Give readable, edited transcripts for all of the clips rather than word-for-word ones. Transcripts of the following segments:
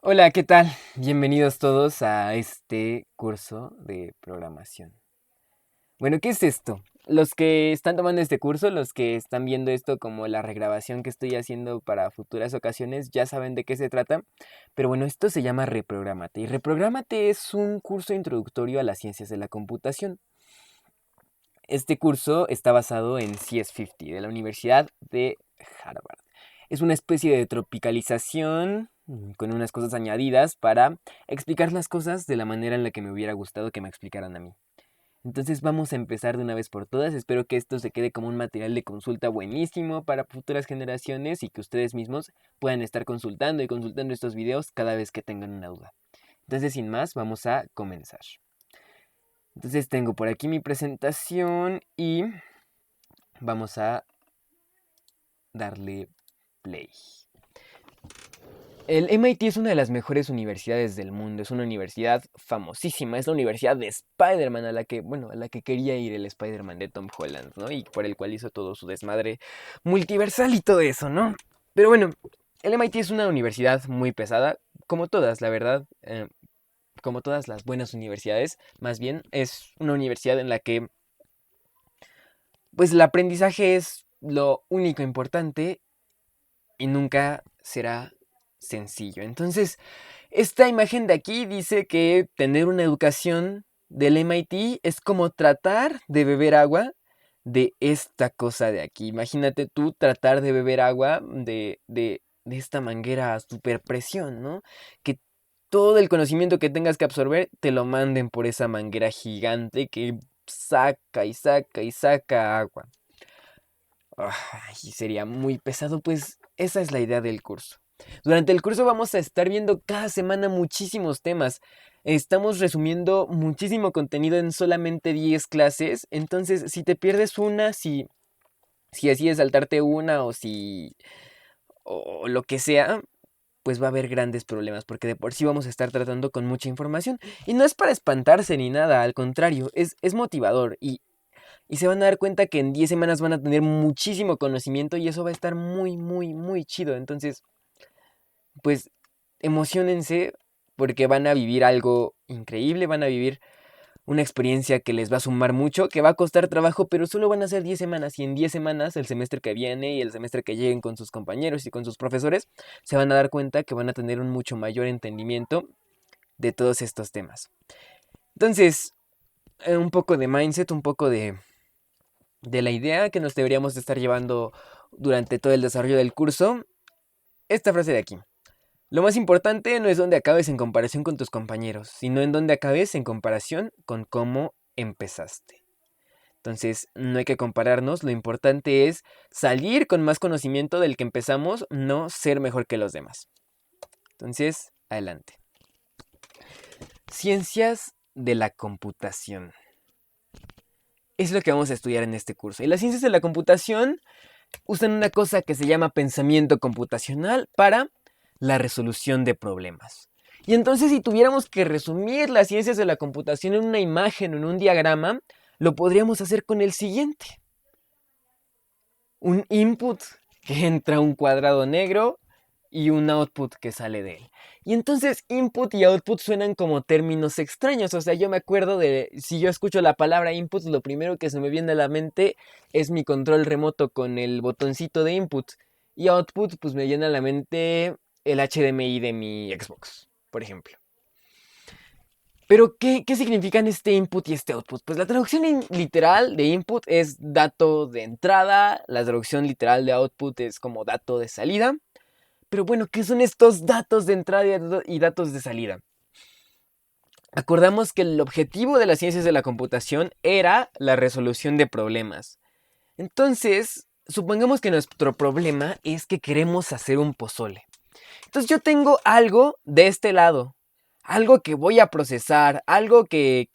Hola, ¿qué tal? Bienvenidos todos a este curso de programación. Bueno, ¿qué es esto? Los que están tomando este curso, los que están viendo esto como la regrabación que estoy haciendo para futuras ocasiones, ya saben de qué se trata. Pero bueno, esto se llama Reprográmate. Y Reprográmate es un curso introductorio a las ciencias de la computación. Este curso está basado en CS50 de la Universidad de Harvard. Es una especie de tropicalización con unas cosas añadidas para explicar las cosas de la manera en la que me hubiera gustado que me explicaran a mí. Entonces vamos a empezar de una vez por todas. Espero que esto se quede como un material de consulta buenísimo para futuras generaciones y que ustedes mismos puedan estar consultando y consultando estos videos cada vez que tengan una duda. Entonces, sin más, vamos a comenzar. Entonces tengo por aquí mi presentación y vamos a darle play. El MIT es una de las mejores universidades del mundo, es una universidad famosísima, es la universidad de Spider-Man a la que quería ir el Spider-Man de Tom Holland, ¿no? Y por el cual hizo todo su desmadre multiversal y todo eso, ¿no? Pero bueno, el MIT es una universidad muy pesada, como todas, la verdad, como todas las buenas universidades, más bien es una universidad en la que pues el aprendizaje es lo único importante y nunca será sencillo. Entonces, esta imagen de aquí dice que tener una educación del MIT es como tratar de beber agua de esta cosa de aquí. Imagínate tú tratar de beber agua de esta manguera a superpresión, ¿no? Que todo el conocimiento que tengas que absorber te lo manden por esa manguera gigante que saca y saca y saca agua. Ay, sería muy pesado, pues esa es la idea del curso. Durante el curso vamos a estar viendo cada semana muchísimos temas. Estamos resumiendo muchísimo contenido en solamente 10 clases. Entonces, si te pierdes una, si decides saltarte una o lo que sea, pues va a haber grandes problemas porque de por sí vamos a estar tratando con mucha información. Y no es para espantarse ni nada, al contrario, es motivador y se van a dar cuenta que en 10 semanas van a tener muchísimo conocimiento y eso va a estar muy, muy, muy chido. Entonces, pues emocionense porque van a vivir algo increíble, van a vivir una experiencia que les va a sumar mucho, que va a costar trabajo, pero solo van a ser 10 semanas y en 10 semanas, el semestre que viene y el semestre que lleguen con sus compañeros y con sus profesores, se van a dar cuenta que van a tener un mucho mayor entendimiento de todos estos temas. Entonces, un poco de mindset, un poco de la idea que nos deberíamos de estar llevando durante todo el desarrollo del curso, esta frase de aquí. Lo más importante no es dónde acabes en comparación con tus compañeros, sino en dónde acabes en comparación con cómo empezaste. Entonces, no hay que compararnos, lo importante es salir con más conocimiento del que empezamos, no ser mejor que los demás. Entonces, adelante. Ciencias de la computación. Es lo que vamos a estudiar en este curso. Y las ciencias de la computación usan una cosa que se llama pensamiento computacional para la resolución de problemas. Y entonces si tuviéramos que resumir las ciencias de la computación en una imagen o en un diagrama, lo podríamos hacer con el siguiente. Un input que entra a un cuadrado negro y un output que sale de él. Y entonces input y output suenan como términos extraños. O sea, yo me acuerdo de, si yo escucho la palabra input, lo primero que se me viene a la mente es mi control remoto con el botoncito de input. Y output, pues me viene a la mente el HDMI de mi Xbox, por ejemplo. Pero, ¿qué significan este input y este output? Pues la traducción literal de input es dato de entrada, la traducción literal de output es como dato de salida. Pero bueno, ¿qué son estos datos de entrada y datos de salida? Acordamos que el objetivo de las ciencias de la computación era la resolución de problemas. Entonces, supongamos que nuestro problema es que queremos hacer un pozole. Entonces yo tengo algo de este lado, algo que voy a procesar, algo que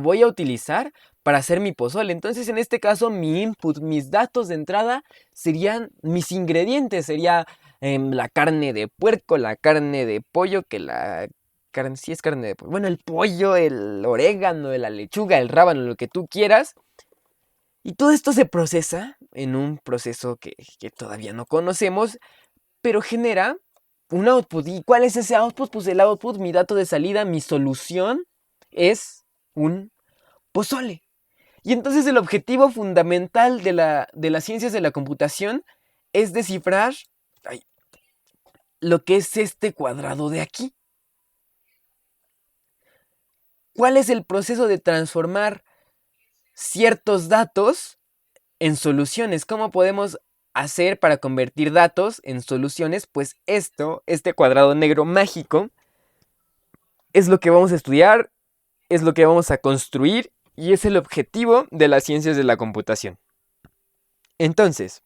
voy a utilizar para hacer mi pozole. Entonces en este caso mi input, mis datos de entrada serían mis ingredientes, sería la carne de puerco, la carne de pollo, que la carne, sí es carne de pollo, bueno, el pollo, el orégano, la lechuga, el rábano, lo que tú quieras. Y todo esto se procesa en un proceso que todavía no conocemos, pero genera un output. ¿Y cuál es ese output? Pues el output, mi dato de salida, mi solución es un pozole. Y entonces el objetivo fundamental de las ciencias de la computación es descifrar lo que es este cuadrado de aquí. ¿Cuál es el proceso de transformar ciertos datos en soluciones? ¿Cómo podemos hacer para convertir datos en soluciones? Pues este cuadrado negro mágico, es lo que vamos a estudiar, es lo que vamos a construir y es el objetivo de las ciencias de la computación. Entonces,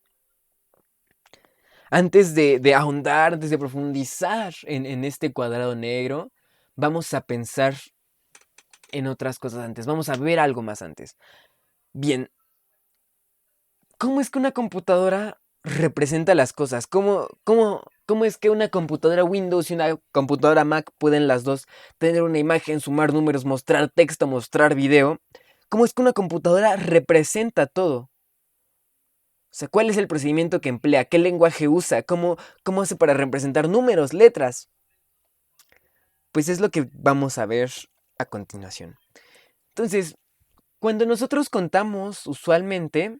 antes de ahondar, antes de profundizar en este cuadrado negro, vamos a pensar en otras cosas antes, vamos a ver algo más antes. Bien, ¿cómo es que una computadora representa las cosas? ¿Cómo es que una computadora Windows y una computadora Mac pueden las dos tener una imagen, sumar números, mostrar texto, mostrar video? ¿Cómo es que una computadora representa todo? O sea, ¿cuál es el procedimiento que emplea? ¿Qué lenguaje usa? ¿Cómo hace para representar números, letras? Pues es lo que vamos a ver a continuación. Entonces, cuando nosotros contamos usualmente,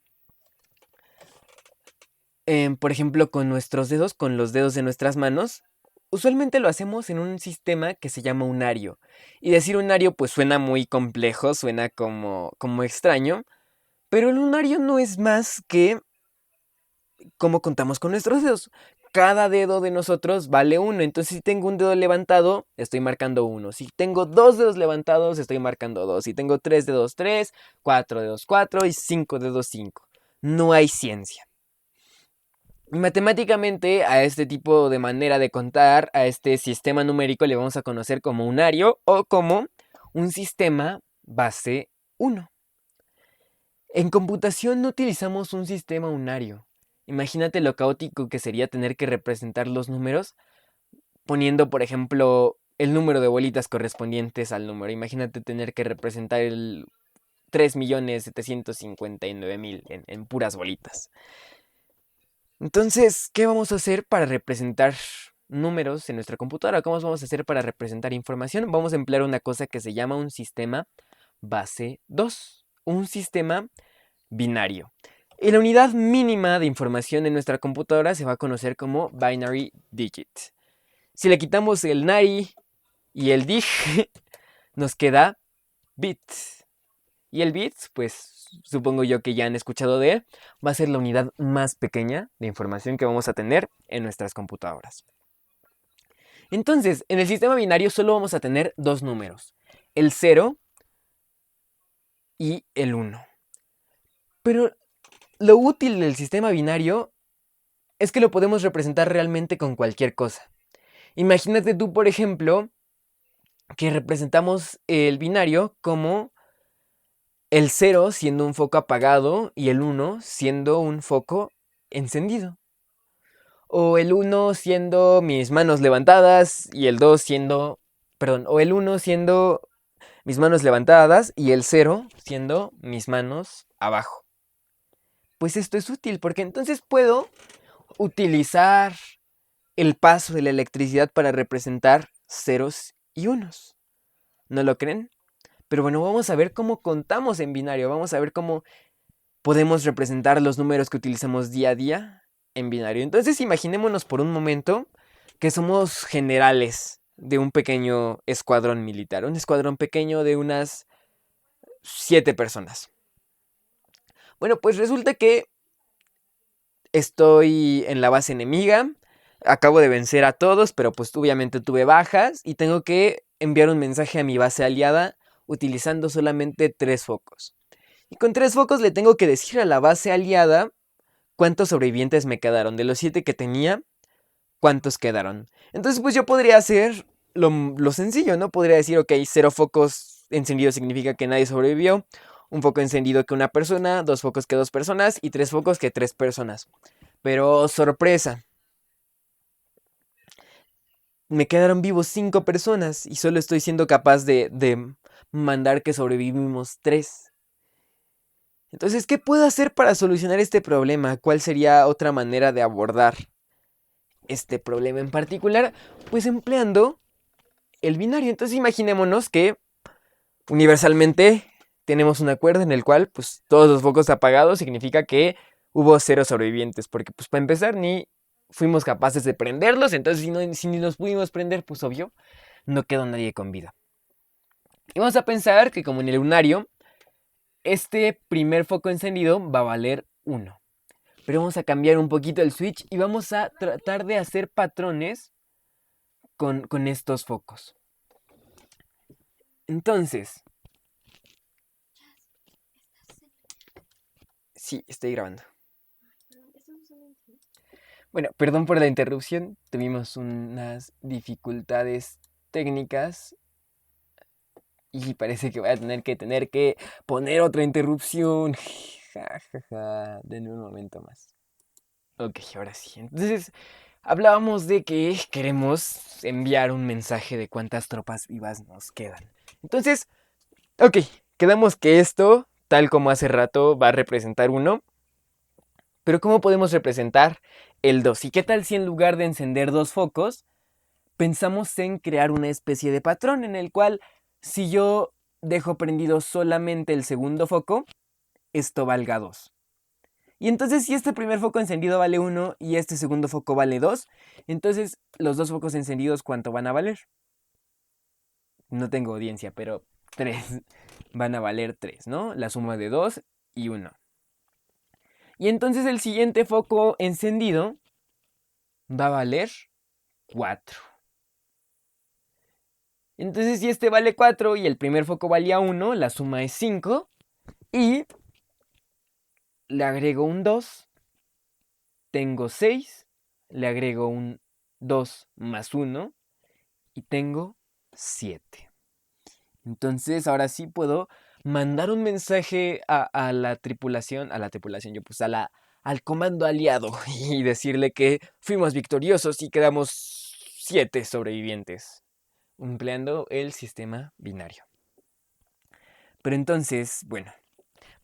por ejemplo, con nuestros dedos, con los dedos de nuestras manos, usualmente lo hacemos en un sistema que se llama unario. Y decir unario pues suena muy complejo, suena como extraño, pero el unario no es más que cómo contamos con nuestros dedos. Cada dedo de nosotros vale 1. Entonces, si tengo un dedo levantado, estoy marcando 1. Si tengo 2 dedos levantados, estoy marcando 2. Si tengo 3 dedos, 3. 4 dedos, 4. Y 5 dedos, 5. No hay ciencia. Matemáticamente, a este tipo de manera de contar, a este sistema numérico, le vamos a conocer como unario o como un sistema base 1. En computación no utilizamos un sistema unario. Imagínate lo caótico que sería tener que representar los números poniendo, por ejemplo, el número de bolitas correspondientes al número. Imagínate tener que representar el 3.759.000 en puras bolitas. Entonces, ¿qué vamos a hacer para representar números en nuestra computadora? ¿Cómo vamos a hacer para representar información? Vamos a emplear una cosa que se llama un sistema base 2, un sistema binario. Y la unidad mínima de información en nuestra computadora se va a conocer como binary digit. Si le quitamos el nari y el dig, nos queda bit. Y el bit, pues supongo yo que ya han escuchado de él, va a ser la unidad más pequeña de información que vamos a tener en nuestras computadoras. Entonces, en el sistema binario solo vamos a tener dos números, el 0 y el 1. Pero lo útil del sistema binario es que lo podemos representar realmente con cualquier cosa. Imagínate tú, por ejemplo, que representamos el binario como el 0 siendo un foco apagado y el 1 siendo un foco encendido. O el 1 siendo mis manos levantadas y el 2 siendo... Perdón, o el 1 siendo mis manos levantadas y el 0 siendo mis manos abajo. Pues esto es útil porque entonces puedo utilizar el paso de la electricidad para representar ceros y unos. ¿No lo creen? Pero bueno, vamos a ver cómo contamos en binario. Vamos a ver cómo podemos representar los números que utilizamos día a día en binario. Entonces imaginémonos por un momento que somos generales de un pequeño escuadrón militar. Un escuadrón pequeño de unas 7 personas. Bueno, pues resulta que estoy en la base enemiga. Acabo de vencer a todos, pero pues obviamente tuve bajas y tengo que enviar un mensaje a mi base aliada utilizando solamente 3 focos. Y con 3 focos le tengo que decir a la base aliada cuántos sobrevivientes me quedaron. De los 7 que tenía, cuántos quedaron. Entonces pues yo podría hacer lo sencillo, ¿no? Podría decir, ok, 0 focos encendidos significa que nadie sobrevivió. Un foco encendido que una persona, 2 focos que 2 personas y 3 focos que 3 personas. Pero sorpresa, me quedaron vivos 5 personas y solo estoy siendo capaz de mandar que sobrevivimos 3. Entonces, ¿qué puedo hacer para solucionar este problema? ¿Cuál sería otra manera de abordar este problema en particular, pues empleando el binario. Entonces imaginémonos que universalmente tenemos un acuerdo en el cual pues todos los focos apagados significa que hubo 0 sobrevivientes, porque pues para empezar ni fuimos capaces de prenderlos, entonces si ni los pudimos prender, pues obvio, no quedó nadie con vida. Y vamos a pensar que como en el lunario, este primer foco encendido va a valer 1. Pero vamos a cambiar un poquito el switch y vamos a tratar de hacer patrones con estos focos. Entonces, sí, estoy grabando. Bueno, perdón por la interrupción, tuvimos unas dificultades técnicas y parece que voy a tener que poner otra interrupción. Ja, ja, ja. Denme un momento más. Ok, ahora sí. Entonces, hablábamos de que queremos enviar un mensaje de cuántas tropas vivas nos quedan. Entonces, ok, quedamos que esto, tal como hace rato, va a representar 1. Pero ¿cómo podemos representar el 2? ¿Y qué tal si en lugar de encender 2 focos, pensamos en crear una especie de patrón en el cual si yo dejo prendido solamente el segundo foco, esto valga 2? Y entonces si este primer foco encendido vale 1 y este segundo foco vale 2, entonces los 2 focos encendidos, ¿cuánto van a valer? No tengo audiencia, pero 3. Van a valer 3, ¿no? La suma de 2 y 1. Y entonces el siguiente foco encendido va a valer 4. Entonces si este vale 4 y el primer foco valía 1, la suma es 5. Y le agrego un 2, tengo 6. Le agrego un 2 más 1 y tengo 7. Entonces ahora sí puedo mandar un mensaje a la tripulación, yo pues al comando aliado y decirle que fuimos victoriosos y quedamos 7 sobrevivientes, empleando el sistema binario. Pero entonces, bueno,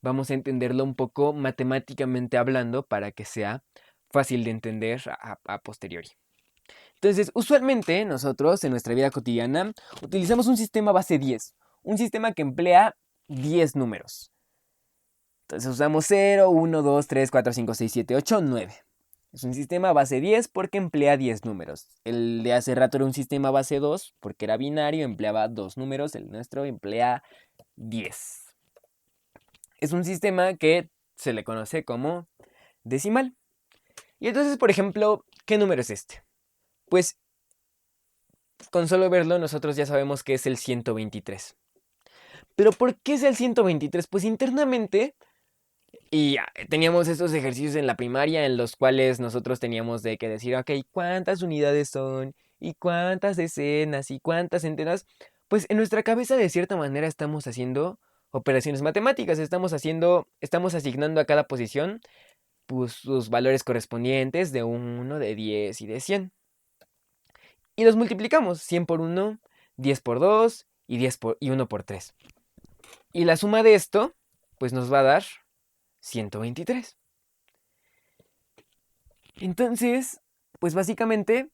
vamos a entenderlo un poco matemáticamente hablando para que sea fácil de entender a posteriori. Entonces, usualmente nosotros en nuestra vida cotidiana utilizamos un sistema base 10, un sistema que emplea 10 números. Entonces usamos 0, 1, 2, 3, 4, 5, 6, 7, 8, 9. Es un sistema base 10 porque emplea 10 números. El de hace rato era un sistema base 2 porque era binario, empleaba 2 números. El nuestro emplea 10. Es un sistema que se le conoce como decimal. Y entonces, por ejemplo, ¿qué número es este? Pues con solo verlo nosotros ya sabemos que es el 123. ¿Pero por qué es el 123? Pues internamente, y teníamos estos ejercicios en la primaria en los cuales nosotros teníamos de que decir, ok, ¿cuántas unidades son? ¿Y cuántas decenas? ¿Y cuántas centenas? Pues en nuestra cabeza de cierta manera estamos haciendo operaciones matemáticas, estamos asignando a cada posición pues, sus valores correspondientes de 1, de 10 y de 100. Y los multiplicamos, 100 por 1, 10 por 2 y 1 por 3. Y la suma de esto, pues nos va a dar 123. Entonces, pues básicamente,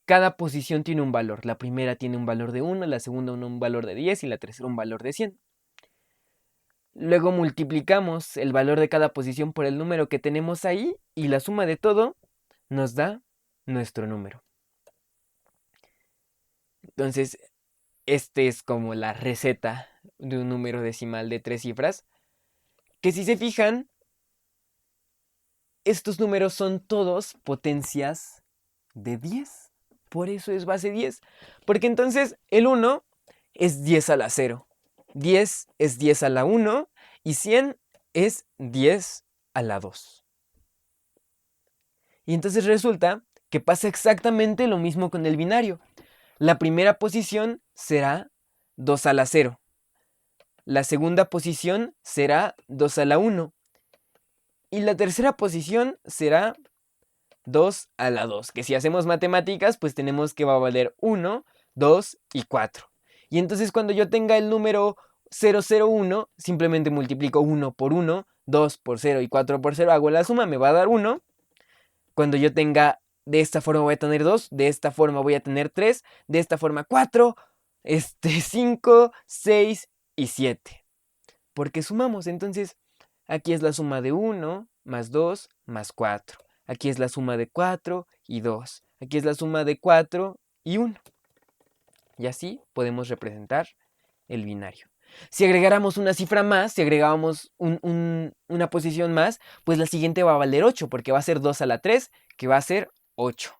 cada posición tiene un valor. La primera tiene un valor de 1, la segunda un valor de 10 y la tercera un valor de 100. Luego multiplicamos el valor de cada posición por el número que tenemos ahí y la suma de todo nos da nuestro número. Entonces, este es como la receta de un número decimal de 3 cifras, que si se fijan, estos números son todos potencias de 10. Por eso es base 10. Porque entonces el 1 es 10 a la 0. 10 es 10 a la 1 y 100 es 10 a la 2. Y entonces resulta que pasa exactamente lo mismo con el binario. La primera posición será 2 a la 0. La segunda posición será 2 a la 1. Y la tercera posición será 2 a la 2. Que si hacemos matemáticas, pues tenemos que va a valer 1, 2 y 4. Y entonces cuando yo tenga el número 001, simplemente multiplico 1 por 1, 2 por 0 y 4 por 0. Hago la suma, me va a dar 1. Cuando yo tenga de esta forma voy a tener 2, de esta forma voy a tener 3, de esta forma 4, 5, 6 y 7. Porque sumamos, entonces aquí es la suma de 1 más 2 más 4. Aquí es la suma de 4 y 2. Aquí es la suma de 4 y 1. Y así podemos representar el binario. Si agregáramos una cifra más, si agregábamos una posición más, pues la siguiente va a valer 8, porque va a ser 2 a la 3, que va a ser 8.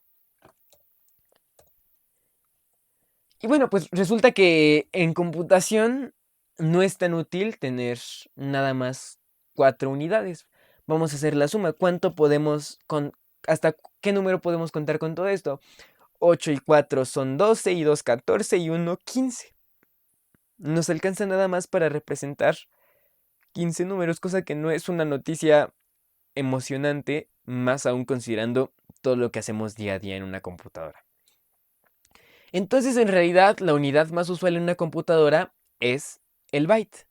Y bueno, pues resulta que en computación no es tan útil tener nada más 4 unidades. Vamos a hacer la suma. ¿Hasta qué número podemos contar con todo esto? 8 y 4 son 12, y 2, 14, y 1, 15. Nos alcanza nada más para representar 15 números, cosa que no es una noticia emocionante, más aún considerando todo lo que hacemos día a día en una computadora. Entonces, en realidad, la unidad más usual en una computadora es el byte.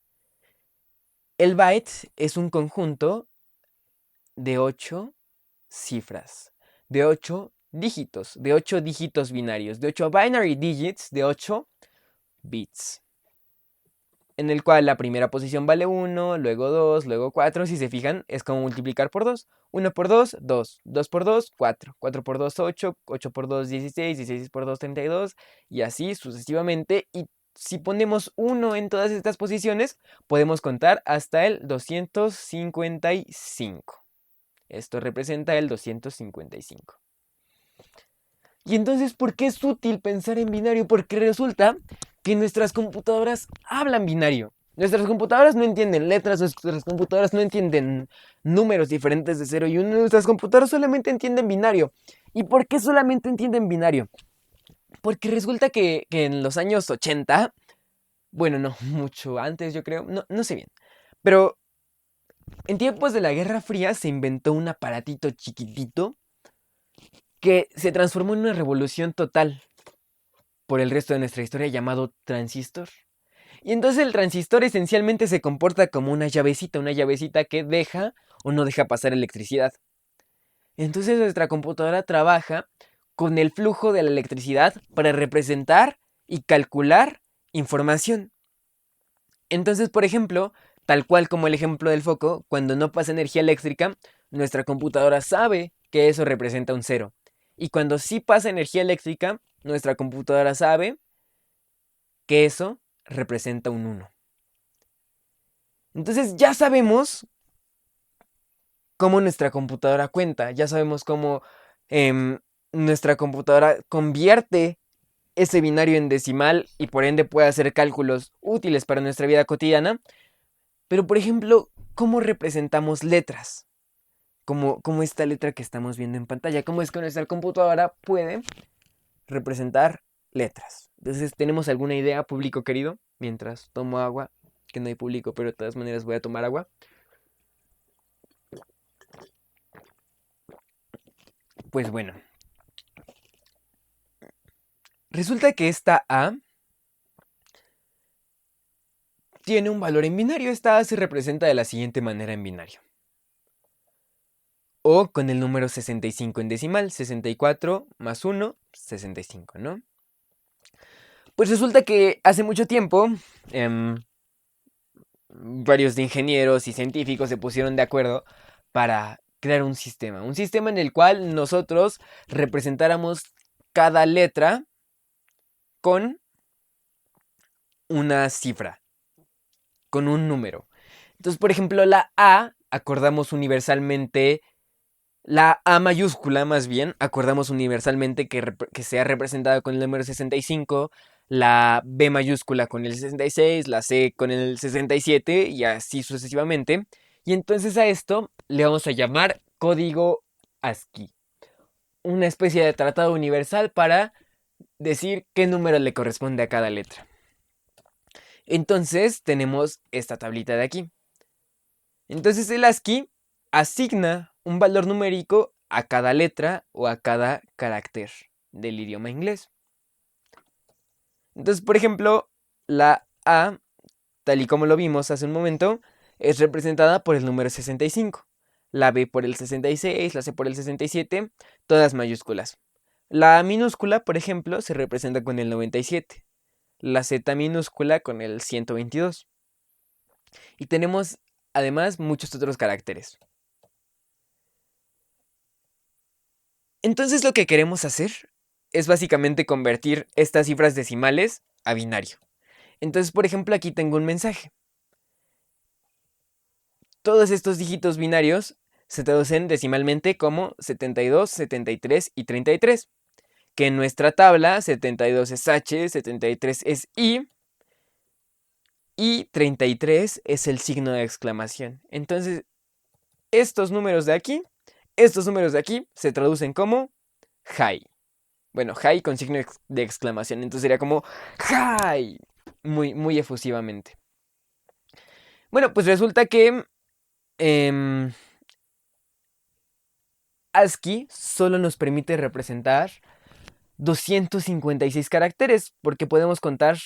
El byte es un conjunto de 8 cifras, de 8 dígitos, de 8 dígitos binarios, de 8 binary digits, de 8 bits. En el cual la primera posición vale 1, luego 2, luego 4. Si se fijan, es como multiplicar por 2. 1 por 2, 2. 2 por 2, 4. 4 por 2, 8. 8 por 2, 16. 16 por 2, 32. Y así sucesivamente. Y si ponemos 1 en todas estas posiciones, podemos contar hasta el 255. Esto representa el 255. Y entonces, ¿por qué es útil pensar en binario? Porque resulta que nuestras computadoras hablan binario. Nuestras computadoras no entienden letras, nuestras computadoras no entienden números diferentes de 0 y 1. Nuestras computadoras solamente entienden binario. ¿Y por qué solamente entienden binario? Porque resulta que en los años 80, bueno, no, mucho antes yo creo, no sé bien, pero en tiempos de la Guerra Fría se inventó un aparatito chiquitito que se transformó en una revolución total por el resto de nuestra historia, llamado transistor. Y entonces el transistor esencialmente se comporta como una llavecita que deja o no deja pasar electricidad. Entonces nuestra computadora trabaja con el flujo de la electricidad para representar y calcular información. Entonces, por ejemplo, tal cual como el ejemplo del foco, cuando no pasa energía eléctrica, nuestra computadora sabe que eso representa un cero. Y cuando sí pasa energía eléctrica, nuestra computadora sabe que eso representa un 1. Entonces ya sabemos cómo nuestra computadora cuenta, ya sabemos cómo nuestra computadora convierte ese binario en decimal y por ende puede hacer cálculos útiles para nuestra vida cotidiana. Pero por ejemplo, ¿cómo representamos letras? Como esta letra que estamos viendo en pantalla. ¿Cómo es que nuestra computadora puede representar letras? Entonces, ¿tenemos alguna idea, público querido? Mientras tomo agua, que no hay público, pero de todas maneras voy a tomar agua. Pues bueno, resulta que esta A tiene un valor en binario. Esta A se representa de la siguiente manera en binario. O con el número 65 en decimal, 64 más 1, 65, ¿no? Pues resulta que hace mucho tiempo, varios de ingenieros y científicos se pusieron de acuerdo para crear un sistema en el cual nosotros representáramos cada letra con una cifra, con un número. Entonces, por ejemplo, la A, acordamos universalmente, la A mayúscula más bien, acordamos universalmente que sea representada con el número 65, la B mayúscula con el 66, la C con el 67 y así sucesivamente. Y entonces a esto le vamos a llamar código ASCII, una especie de tratado universal para decir qué número le corresponde a cada letra. Entonces tenemos esta tablita de aquí. Entonces el ASCII asigna un valor numérico a cada letra o a cada carácter del idioma inglés. Entonces, por ejemplo, la A, tal y como lo vimos hace un momento, es representada por el número 65. la B por el 66, la C por el 67, todas mayúsculas. La minúscula, por ejemplo, se representa con el 97, la Z minúscula con el 122. Y tenemos además muchos otros caracteres. Entonces lo que queremos hacer es básicamente convertir estas cifras decimales a binario. Entonces, por ejemplo, aquí tengo un mensaje. Todos estos dígitos binarios se traducen decimalmente como 72, 73 y 33. Que en nuestra tabla 72 es H, 73 es I y 33 es el signo de exclamación. Entonces, estos números de aquí se traducen como high. Bueno, high con signo de exclamación. Entonces sería como high. Muy, muy efusivamente. Bueno, pues resulta que ASCII solo nos permite representar 256 caracteres, porque podemos contar,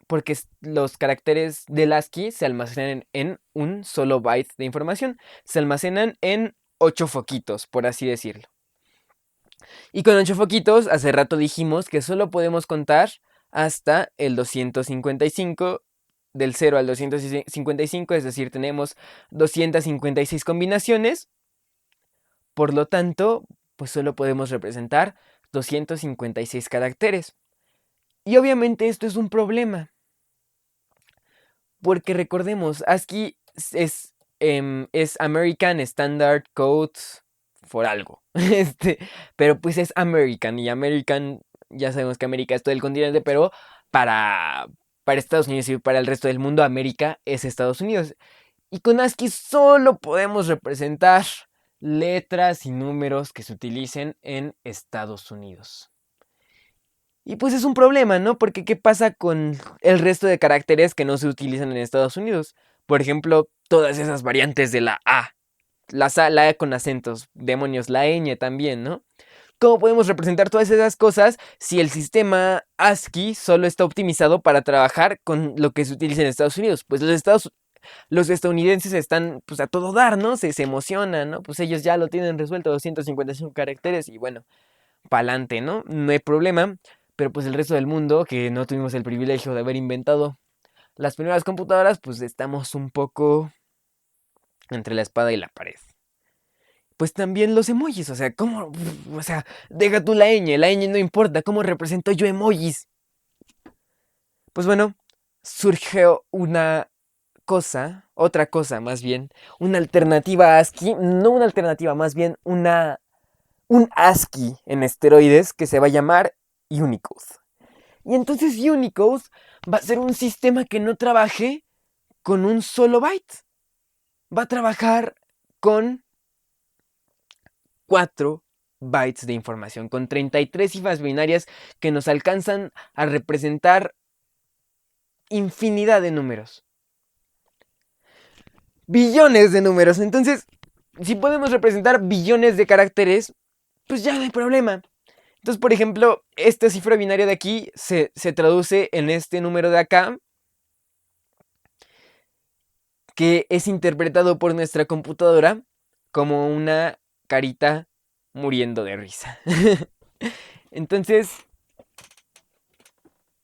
porque los caracteres del ASCII se almacenan en un solo byte de información, se almacenan en 8 foquitos, por así decirlo. Y con 8 foquitos, hace rato dijimos que solo podemos contar hasta el 255, del 0 al 255, es decir, tenemos 256 combinaciones, por lo tanto, pues solo podemos representar 256 caracteres. Y obviamente esto es un problema, porque recordemos, ASCII es American Standard Code for algo. Pero pues es American, y American, ya sabemos que América es todo el continente, pero para, para Estados Unidos y para el resto del mundo, América es Estados Unidos. Y con ASCII solo podemos representar letras y números que se utilicen en Estados Unidos. Y pues es un problema, ¿no? Porque ¿qué pasa con el resto de caracteres que no se utilizan en Estados Unidos? Por ejemplo, todas esas variantes de la A. La A con acentos, demonios, la ñ también, ¿no? ¿Cómo podemos representar todas esas cosas si el sistema ASCII solo está optimizado para trabajar con lo que se utiliza en Estados Unidos? Pues los estadounidenses están pues a todo dar, ¿no? Se emocionan, ¿no? Pues ellos ya lo tienen resuelto, 255 caracteres y bueno, pa'lante, ¿no? No hay problema. Pero pues el resto del mundo, que no tuvimos el privilegio de haber inventado las primeras computadoras, pues estamos un poco entre la espada y la pared. Pues también los emojis, o sea, ¿cómo? O sea, deja tú la ñ no importa, ¿cómo represento yo emojis? Pues bueno, surgió otra cosa más bien, una alternativa a ASCII, no una alternativa, más bien un ASCII en esteroides que se va a llamar Unicode. Y entonces Unicode va a ser un sistema que no trabaje con un solo byte. Va a trabajar con 4 bytes de información, con 33 cifras binarias que nos alcanzan a representar infinidad de números. Billones de números. Entonces, si podemos representar billones de caracteres, pues ya no hay problema. Entonces, por ejemplo, esta cifra binaria de aquí se traduce en este número de acá, que es interpretado por nuestra computadora como una carita muriendo de risa. Entonces,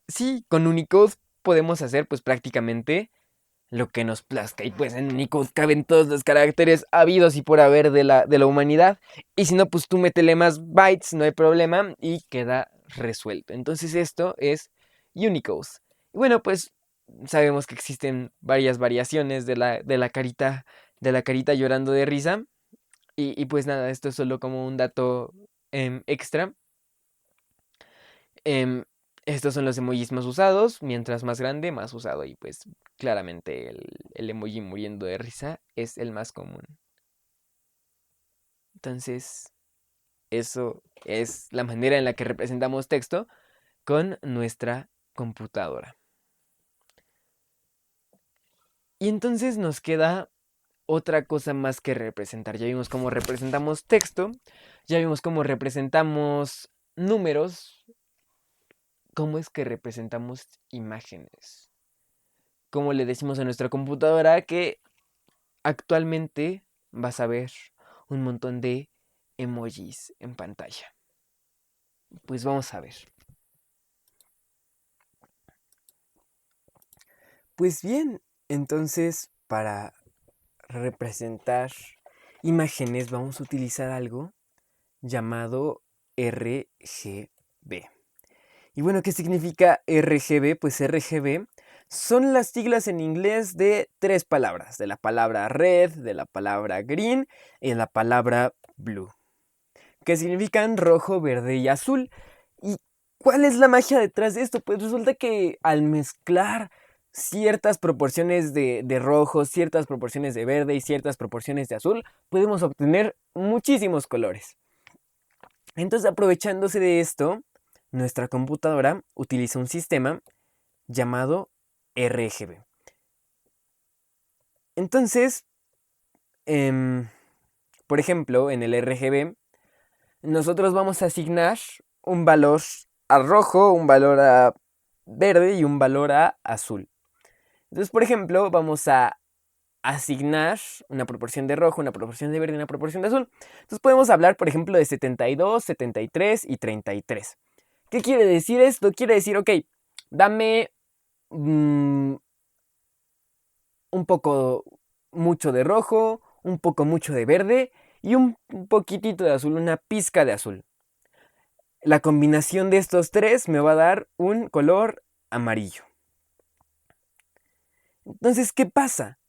sí, con Unicode podemos hacer pues prácticamente lo que nos plazca. Y pues en Unicode caben todos los caracteres habidos y por haber de la humanidad. Y si no, pues tú métele más bytes, no hay problema, y queda resuelto. Entonces esto es Unicode. Y bueno, pues sabemos que existen varias variaciones de la carita llorando de risa. Y pues nada, esto es solo como un dato extra. Em, Estos son los emojis más usados. Mientras más grande, más usado. Y pues claramente el emoji muriendo de risa es el más común. Entonces, eso es la manera en la que representamos texto con nuestra computadora. Y entonces nos queda otra cosa más que representar. Ya vimos cómo representamos texto, ya vimos cómo representamos números, cómo es que representamos imágenes. Cómo le decimos a nuestra computadora que actualmente vas a ver un montón de emojis en pantalla. Pues vamos a ver. Pues bien, entonces para representar imágenes vamos a utilizar algo llamado RGB. Y bueno, ¿qué significa RGB? Pues RGB son las siglas en inglés de 3 palabras, de la palabra red, de la palabra green y de la palabra blue, que significan rojo, verde y azul. ¿Y cuál es la magia detrás de esto? Pues resulta que al mezclar ciertas proporciones de rojo, ciertas proporciones de verde y ciertas proporciones de azul, podemos obtener muchísimos colores. Entonces, aprovechándose de esto, nuestra computadora utiliza un sistema llamado RGB. Entonces, por ejemplo, en el RGB, nosotros vamos a asignar un valor a rojo, un valor a verde y un valor a azul. Entonces, por ejemplo, vamos a asignar una proporción de rojo, una proporción de verde y una proporción de azul. Entonces podemos hablar, por ejemplo, de 72, 73 y 33. ¿Qué quiere decir esto? Quiere decir, ok, dame un poco mucho de rojo, un poco mucho de verde y un poquitito de azul, una pizca de azul. La combinación de estos tres me va a dar un color amarillo. Entonces, ¿qué pasa?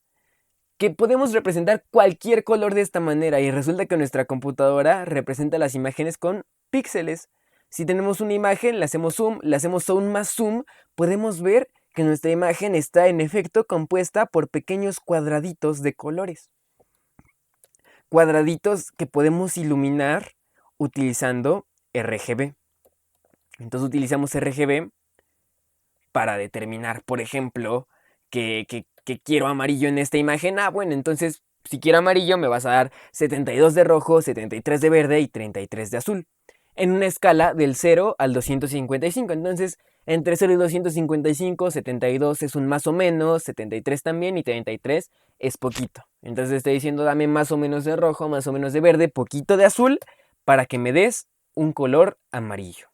Que podemos representar cualquier color de esta manera y resulta que nuestra computadora representa las imágenes con píxeles. Si tenemos una imagen, le hacemos zoom, le hacemos aún más zoom, podemos ver que nuestra imagen está en efecto compuesta por pequeños cuadraditos de colores. Cuadraditos que podemos iluminar utilizando RGB. Entonces utilizamos RGB para determinar, por ejemplo, que quiero amarillo en esta imagen. Ah, bueno, entonces si quiero amarillo me vas a dar 72 de rojo, 73 de verde y 33 de azul. En una escala del 0 al 255. Entonces, entre 0 y 255, 72 es un más o menos, 73 también y 33 es poquito. Entonces estoy diciendo dame más o menos de rojo, más o menos de verde, poquito de azul para que me des un color amarillo.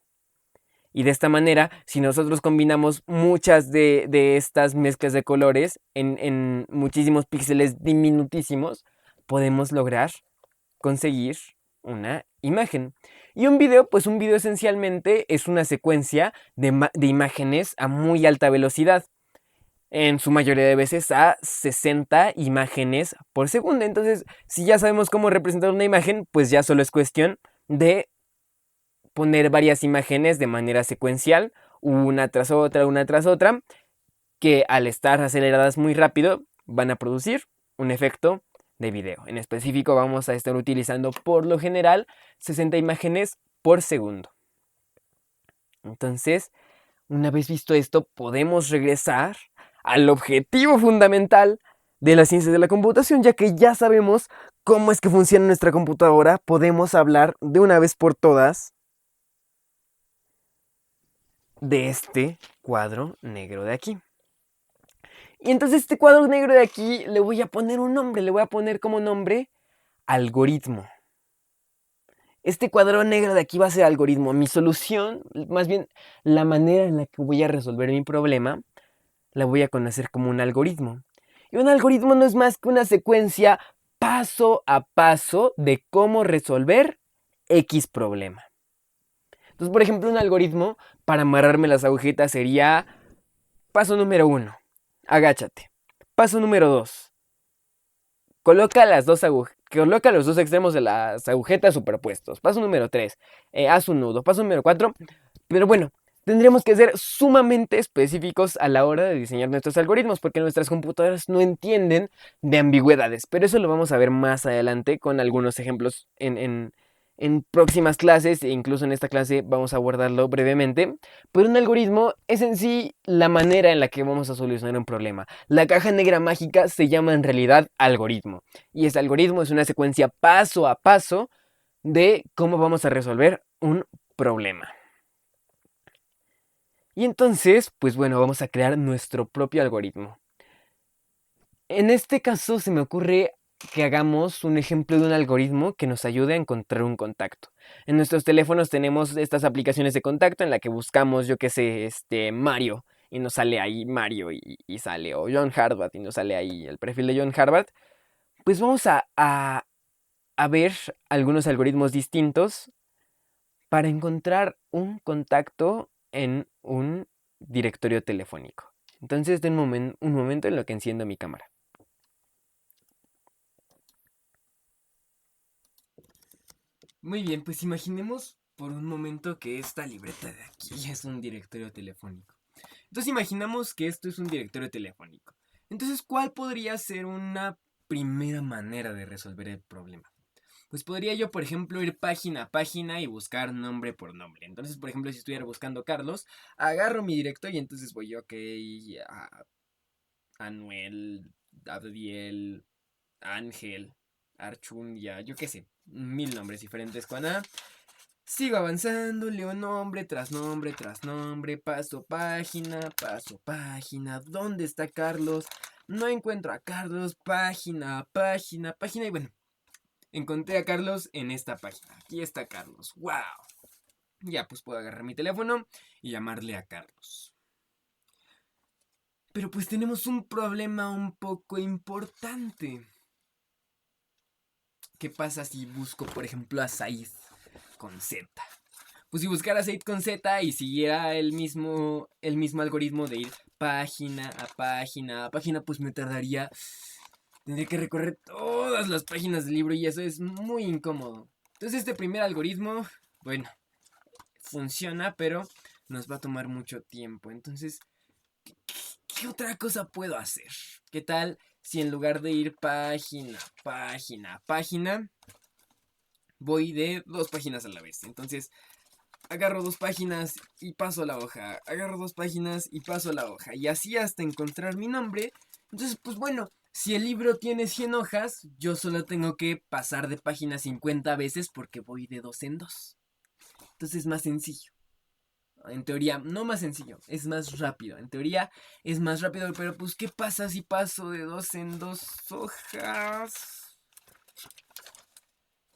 Y de esta manera, si nosotros combinamos muchas de estas mezclas de colores en muchísimos píxeles diminutísimos, podemos lograr conseguir una imagen. Y un video, pues un video esencialmente es una secuencia de imágenes a muy alta velocidad. En su mayoría de veces a 60 imágenes por segundo. Entonces, si ya sabemos cómo representar una imagen, pues ya solo es cuestión de poner varias imágenes de manera secuencial, una tras otra, que al estar aceleradas muy rápido van a producir un efecto de video. En específico vamos a estar utilizando por lo general 60 imágenes por segundo. Entonces, una vez visto esto, podemos regresar al objetivo fundamental de las ciencias de la computación, ya que ya sabemos cómo es que funciona nuestra computadora, podemos hablar de una vez por todas de este cuadro negro de aquí. Y entonces este cuadro negro de aquí le voy a poner un nombre, le voy a poner como nombre algoritmo. Este cuadro negro de aquí va a ser algoritmo. Mi solución, más bien la manera en la que voy a resolver mi problema, la voy a conocer como un algoritmo. Y un algoritmo no es más que una secuencia paso a paso de cómo resolver X problema. Entonces, por ejemplo, un algoritmo para amarrarme las agujetas sería paso número 1, agáchate. Paso número 2, coloca los dos extremos de las agujetas superpuestos. Paso número 3, haz un nudo. Paso número 4, pero bueno, tendremos que ser sumamente específicos a la hora de diseñar nuestros algoritmos porque nuestras computadoras no entienden de ambigüedades. Pero eso lo vamos a ver más adelante con algunos ejemplos en próximas clases e incluso en esta clase vamos a abordarlo brevemente. Pero un algoritmo es en sí la manera en la que vamos a solucionar un problema. La caja negra mágica se llama en realidad algoritmo. Y este algoritmo es una secuencia paso a paso de cómo vamos a resolver un problema. Y entonces, pues bueno, vamos a crear nuestro propio algoritmo. En este caso se me ocurre que hagamos un ejemplo de un algoritmo que nos ayude a encontrar un contacto. En nuestros teléfonos tenemos estas aplicaciones de contacto en la que buscamos, yo qué sé, Mario, y nos sale ahí Mario y sale, o John Harbaugh y nos sale ahí el perfil de John Harbaugh. Pues vamos a ver algunos algoritmos distintos para encontrar un contacto en un directorio telefónico. Entonces, den un momento en lo que enciendo mi cámara. Muy bien, pues imaginemos por un momento que esta libreta de aquí es un directorio telefónico. Entonces imaginamos que esto es un directorio telefónico. Entonces, ¿cuál podría ser una primera manera de resolver el problema? Pues podría yo, por ejemplo, ir página a página y buscar nombre por nombre. Entonces, por ejemplo, si estuviera buscando Carlos, agarro mi directorio y entonces voy, ok, a Anuel, Abdiel, Ángel, Archundia, yo qué sé, 1000 nombres diferentes con A. Sigo avanzando, leo nombre tras nombre tras nombre, paso página, ¿dónde está Carlos? No encuentro a Carlos, página, página, página y bueno, encontré a Carlos en esta página. Aquí está Carlos, wow. Ya pues puedo agarrar mi teléfono y llamarle a Carlos. Pero pues tenemos un problema un poco importante. ¿Qué pasa si busco, por ejemplo, a Said con Z? Pues si buscara Said con Z y siguiera el mismo algoritmo de ir página a página a página, pues me tardaría. Tendría que recorrer todas las páginas del libro y eso es muy incómodo. Entonces este primer algoritmo, bueno, funciona, pero nos va a tomar mucho tiempo. Entonces, ¿qué otra cosa puedo hacer? ¿Qué tal si en lugar de ir página, página, página, voy de 2 páginas a la vez? Entonces, agarro 2 páginas y paso la hoja. Agarro 2 páginas y paso la hoja. Y así hasta encontrar mi nombre. Entonces, pues bueno, si el libro tiene 100 hojas, yo solo tengo que pasar de página 50 veces porque voy de 2 en 2. Entonces es más sencillo. En teoría, no más sencillo, es más rápido. En teoría es más rápido, pero pues ¿qué pasa si paso de 2 en 2 hojas?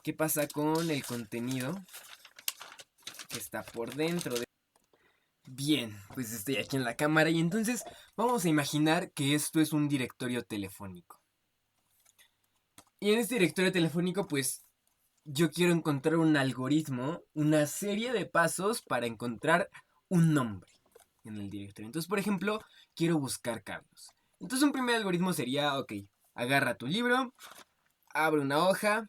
¿Qué pasa con el contenido que está por dentro de... Bien, pues estoy aquí en la cámara y entonces vamos a imaginar que esto es un directorio telefónico. Y en este directorio telefónico pues yo quiero encontrar un algoritmo, una serie de pasos para encontrar un nombre en el directorio. Entonces, por ejemplo, quiero buscar Carlos. Entonces, un primer algoritmo sería, ok, agarra tu libro, abre una hoja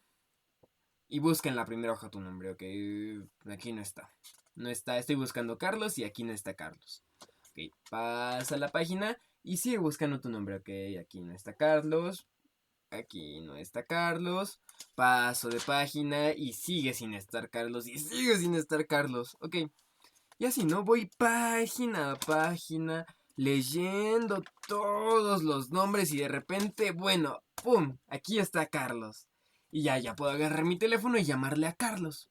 y busca en la primera hoja tu nombre. Ok, aquí no está. No está, estoy buscando Carlos y aquí no está Carlos. Ok, pasa la página y sigue buscando tu nombre. Ok, aquí no está Carlos. Aquí no está Carlos. Paso de página y sigue sin estar Carlos. Y sigue sin estar Carlos. Ok. Y así, ¿no? Voy página a página leyendo todos los nombres y de repente, bueno, ¡pum! Aquí está Carlos. Y ya puedo agarrar mi teléfono y llamarle a Carlos.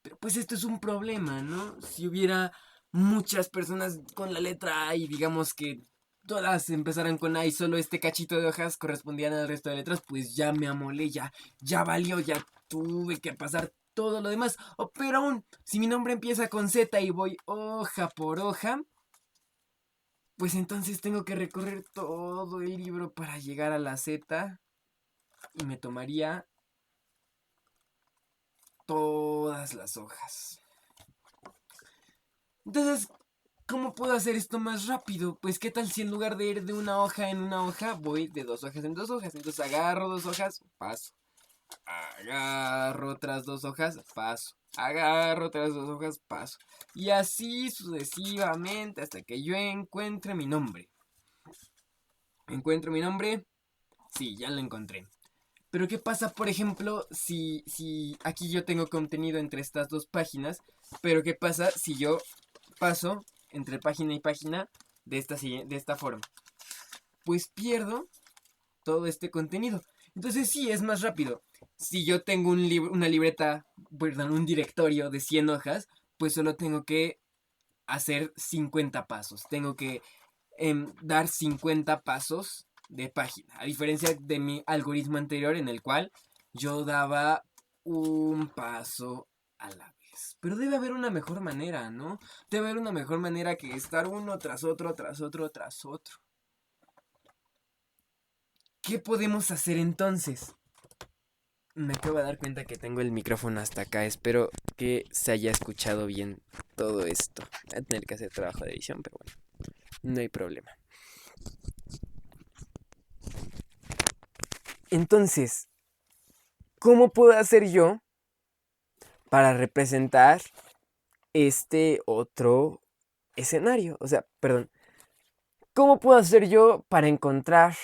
Pero pues esto es un problema, ¿no? Si hubiera muchas personas con la letra A y digamos que todas empezaran con A y solo este cachito de hojas correspondían al resto de letras, pues ya me amolé, ya valió, ya tuve que pasar todo lo demás. Oh, pero aún, si mi nombre empieza con Z y voy hoja por hoja, pues entonces tengo que recorrer todo el libro para llegar a la Z y me tomaría todas las hojas. Entonces, ¿cómo puedo hacer esto más rápido? Pues qué tal si en lugar de ir de una hoja en una hoja, voy de 2 hojas en 2 hojas. Entonces agarro 2 hojas, paso. Agarro otras 2 hojas, paso. Agarro otras 2 hojas, paso. Y así sucesivamente hasta que yo encuentre mi nombre. ¿Encuentro mi nombre? Sí, ya lo encontré. Pero ¿qué pasa, por ejemplo, si aquí yo tengo contenido entre estas 2 páginas? Pero ¿qué pasa si yo paso entre página y página de esta forma? Pues pierdo todo este contenido. Entonces sí, es más rápido. Si yo tengo una libreta, perdón, un directorio de 100 hojas, pues solo tengo que hacer 50 pasos. Tengo que dar 50 pasos de página. A diferencia de mi algoritmo anterior en el cual yo daba un paso a la vez. Pero debe haber una mejor manera, ¿no? Debe haber una mejor manera que estar uno tras otro, tras otro, tras otro. ¿Qué podemos hacer entonces? Me acabo de dar cuenta que tengo el micrófono hasta acá. Espero que se haya escuchado bien todo esto. Voy a tener que hacer trabajo de edición, pero bueno, no hay problema. Entonces, ¿cómo puedo hacer yo para representar este otro escenario? O sea, perdón. ¿Cómo puedo hacer yo para encontrar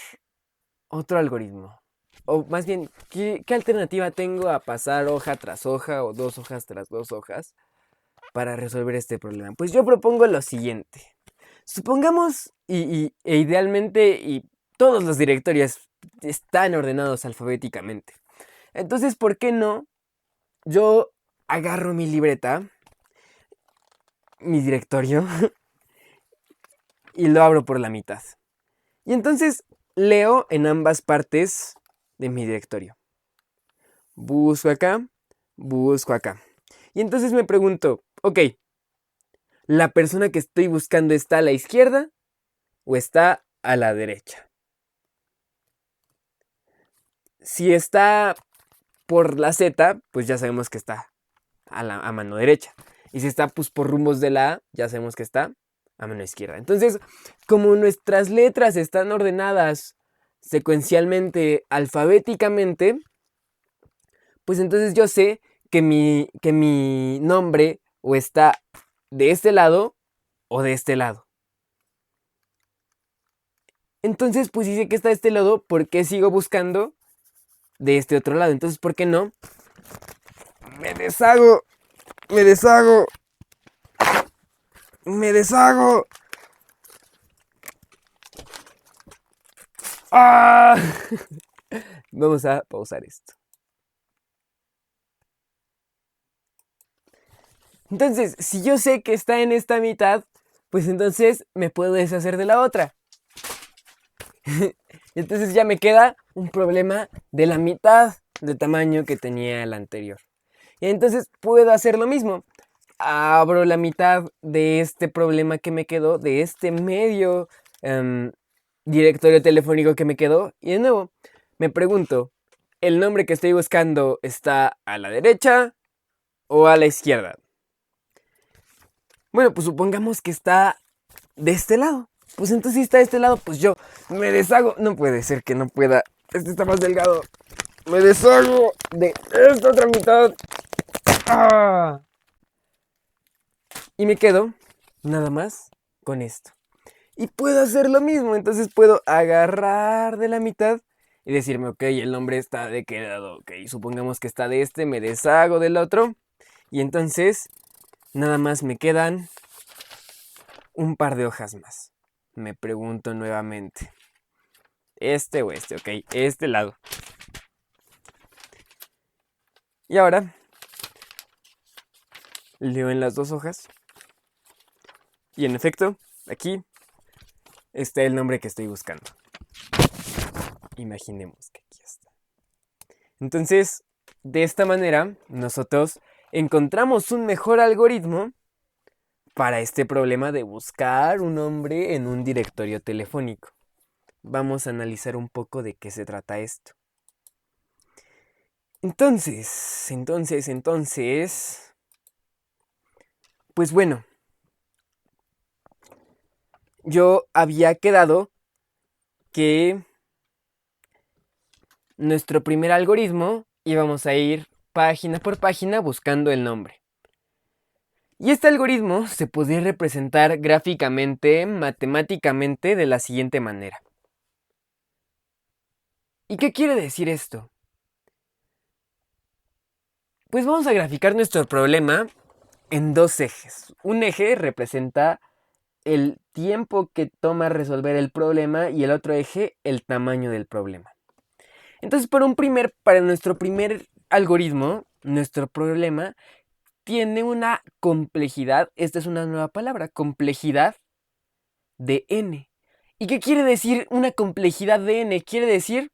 otro algoritmo? O más bien, ¿qué alternativa tengo a pasar hoja tras hoja o 2 hojas tras 2 hojas para resolver este problema? Pues yo propongo lo siguiente. Supongamos, e idealmente, y todos los directorios están ordenados alfabéticamente. Entonces, ¿por qué no? Yo agarro mi libreta, mi directorio, y lo abro por la mitad. Y entonces leo en ambas partes de mi directorio. Busco acá, busco acá. Y entonces me pregunto, ok, ¿la persona que estoy buscando está a la izquierda o está a la derecha? Si está por la Z, pues ya sabemos que está a mano derecha. Y si está pues, por rumbos de la A, ya sabemos que está a mano izquierda. Entonces, como nuestras letras están ordenadas secuencialmente, alfabéticamente, pues entonces yo sé que mi nombre o está de este lado o de este lado. Entonces, pues si sé que está de este lado, ¿por qué sigo buscando de este otro lado? Entonces, ¿por qué no? Me deshago, me deshago, me deshago. ¡Ah! Vamos a pausar esto. Entonces, si yo sé que está en esta mitad, pues entonces me puedo deshacer de la otra. Entonces ya me queda un problema de la mitad del tamaño que tenía el anterior. Y entonces puedo hacer lo mismo. Abro la mitad de este problema que me quedó, de este medio directorio telefónico que me quedó. Y de nuevo, me pregunto, ¿el nombre que estoy buscando está a la derecha o a la izquierda? Bueno, pues supongamos que está de este lado. Pues entonces si está de este lado, pues yo me deshago. No puede ser que no pueda. Este está más delgado. Me deshago de esta otra mitad. ¡Ah! Y me quedo nada más con esto. Y puedo hacer lo mismo. Entonces puedo agarrar de la mitad y decirme, ok, el nombre está de qué lado. Ok, supongamos que está de este, me deshago del otro. Y entonces nada más me quedan un par de hojas más. Me pregunto nuevamente. Este o este, ok, este lado. Y ahora leo en las 2 hojas. Y en efecto, aquí está el nombre que estoy buscando. Imaginemos que aquí está. Entonces, de esta manera, nosotros encontramos un mejor algoritmo para este problema de buscar un nombre en un directorio telefónico. Vamos a analizar un poco de qué se trata esto. Entonces, pues bueno, yo había quedado que nuestro primer algoritmo íbamos a ir página por página buscando el nombre. Y este algoritmo se podía representar gráficamente, matemáticamente, de la siguiente manera. ¿Y qué quiere decir esto? Pues vamos a graficar nuestro problema en 2 ejes. Un eje representa el tiempo que toma resolver el problema y el otro eje el tamaño del problema. Entonces, para nuestro primer algoritmo, nuestro problema tiene una complejidad, esta es una nueva palabra, complejidad de n. ¿Y qué quiere decir una complejidad de n? Quiere decir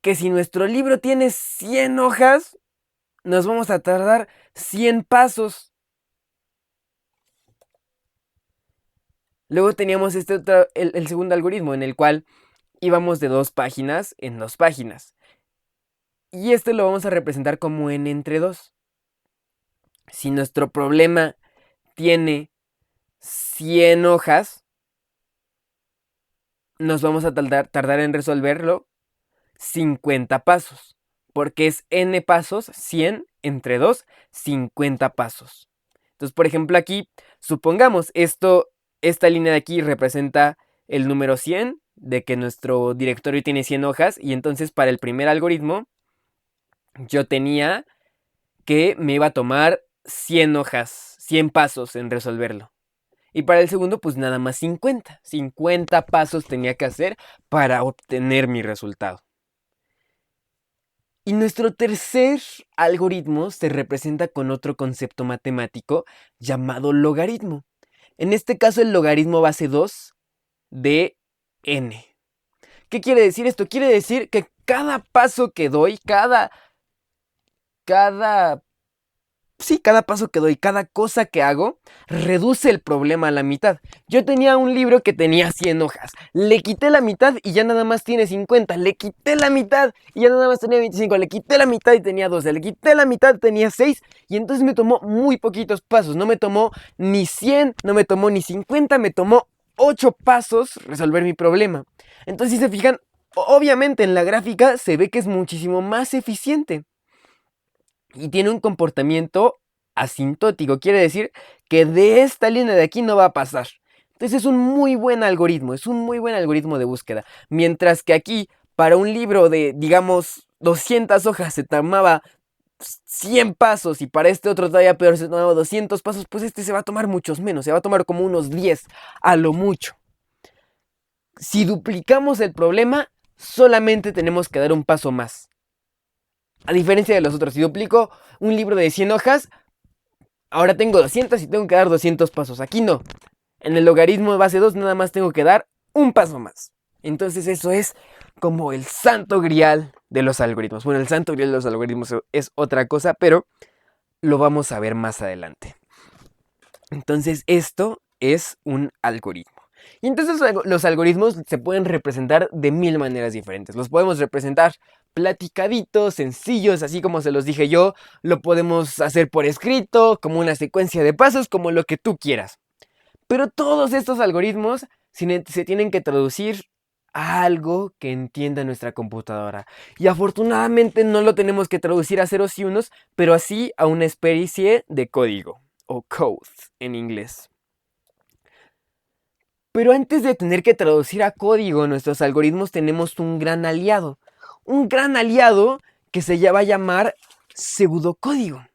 que si nuestro libro tiene 100 hojas, nos vamos a tardar 100 pasos. Luego teníamos el segundo algoritmo, en el cual íbamos de 2 páginas en 2 páginas. Y este lo vamos a representar como n entre 2. Si nuestro problema tiene 100 hojas, nos vamos a tardar en resolverlo 50 pasos. Porque es n pasos, 100 entre 2, 50 pasos. Entonces, por ejemplo, aquí, supongamos, esta línea de aquí representa el número 100, de que nuestro directorio tiene 100 hojas, y entonces para el primer algoritmo, yo tenía que me iba a tomar 100 hojas, 100 pasos en resolverlo. Y para el segundo, pues nada más 50. 50 pasos tenía que hacer para obtener mi resultado. Y nuestro tercer algoritmo se representa con otro concepto matemático llamado logaritmo. En este caso, el logaritmo base 2 de n. ¿Qué quiere decir esto? Quiere decir que cada paso que doy, cada paso que doy, cada cosa que hago, reduce el problema a la mitad. Yo tenía un libro que tenía 100 hojas. Le quité la mitad y ya nada más tiene 50. Le quité la mitad y ya nada más tenía 25. Le quité la mitad y tenía 12. Le quité la mitad y tenía 6. Y entonces me tomó muy poquitos pasos. No me tomó ni 100, no me tomó ni 50. Me tomó 8 pasos resolver mi problema. Entonces, si se fijan, obviamente en la gráfica se ve que es muchísimo más eficiente. Y tiene un comportamiento asintótico, quiere decir que de esta línea de aquí no va a pasar. Entonces es un muy buen algoritmo, de búsqueda. Mientras que aquí, para un libro de, digamos, 200 hojas se tomaba 100 pasos y para este otro todavía peor se tomaba 200 pasos, pues este se va a tomar muchos menos, se va a tomar como unos 10 a lo mucho. Si duplicamos el problema, solamente tenemos que dar un paso más. A diferencia de los otros, si duplico un libro de 100 hojas, ahora tengo 200 y tengo que dar 200 pasos. Aquí no. En el logaritmo de base 2 nada más tengo que dar un paso más. Entonces eso es como el santo grial de los algoritmos. Bueno, el santo grial de los algoritmos es otra cosa, pero lo vamos a ver más adelante. Entonces esto es un algoritmo. Y entonces los algoritmos se pueden representar de 1000 maneras diferentes. Los podemos representar platicaditos, sencillos, así como se los dije yo. Lo podemos hacer por escrito, como una secuencia de pasos, como lo que tú quieras. Pero todos estos algoritmos se tienen que traducir a algo que entienda nuestra computadora. Y afortunadamente no lo tenemos que traducir a ceros y unos, pero así a una especie de código, o code en inglés. Pero antes de tener que traducir a código nuestros algoritmos, tenemos un gran aliado. Un gran aliado que se va a llamar pseudocódigo.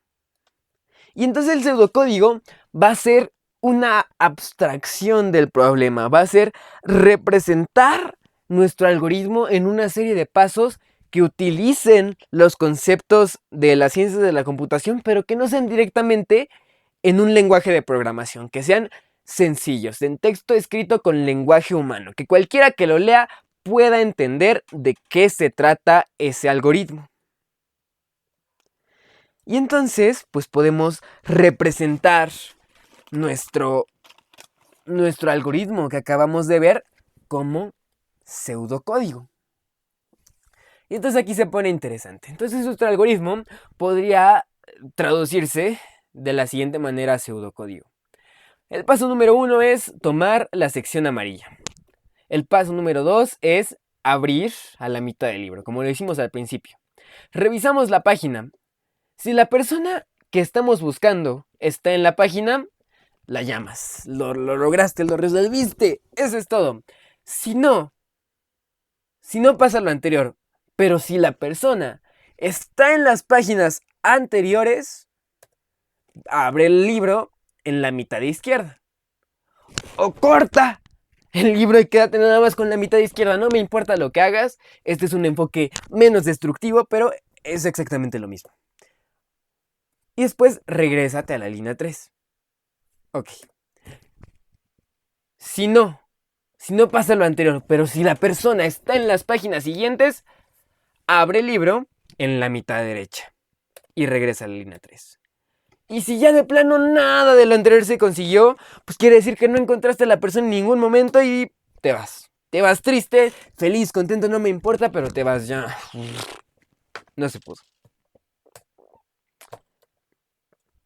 Y entonces el pseudocódigo va a ser una abstracción del problema. Va a ser representar nuestro algoritmo en una serie de pasos que utilicen los conceptos de las ciencias de la computación, pero que no sean directamente en un lenguaje de programación, que sean sencillos, en texto escrito con lenguaje humano, que cualquiera que lo lea pueda entender de qué se trata ese algoritmo. Y entonces, pues podemos representar nuestro algoritmo que acabamos de ver como pseudocódigo. Y entonces aquí se pone interesante. Entonces nuestro algoritmo podría traducirse de la siguiente manera a pseudocódigo. El paso número 1 es tomar la sección amarilla. El paso número 2 es abrir a la mitad del libro, como lo hicimos al principio. Revisamos la página. Si la persona que estamos buscando está en la página, la llamas. Lo lograste, lo resolviste. Eso es todo. Si no pasa lo anterior, pero si la persona está en las páginas anteriores, abre el libro en la mitad izquierda. O corta el libro y quédate nada más con la mitad izquierda. No me importa lo que hagas. Este es un enfoque menos destructivo, pero es exactamente lo mismo. Y después regrésate a la línea 3. Ok. Si Si no pasa lo anterior, pero si la persona está en las páginas siguientes, abre el libro en la mitad derecha y regresa a la línea 3. Y si ya de plano nada de lo anterior se consiguió, pues quiere decir que no encontraste a la persona en ningún momento y te vas. Te vas triste, feliz, contento, no me importa, pero te vas ya. No se pudo.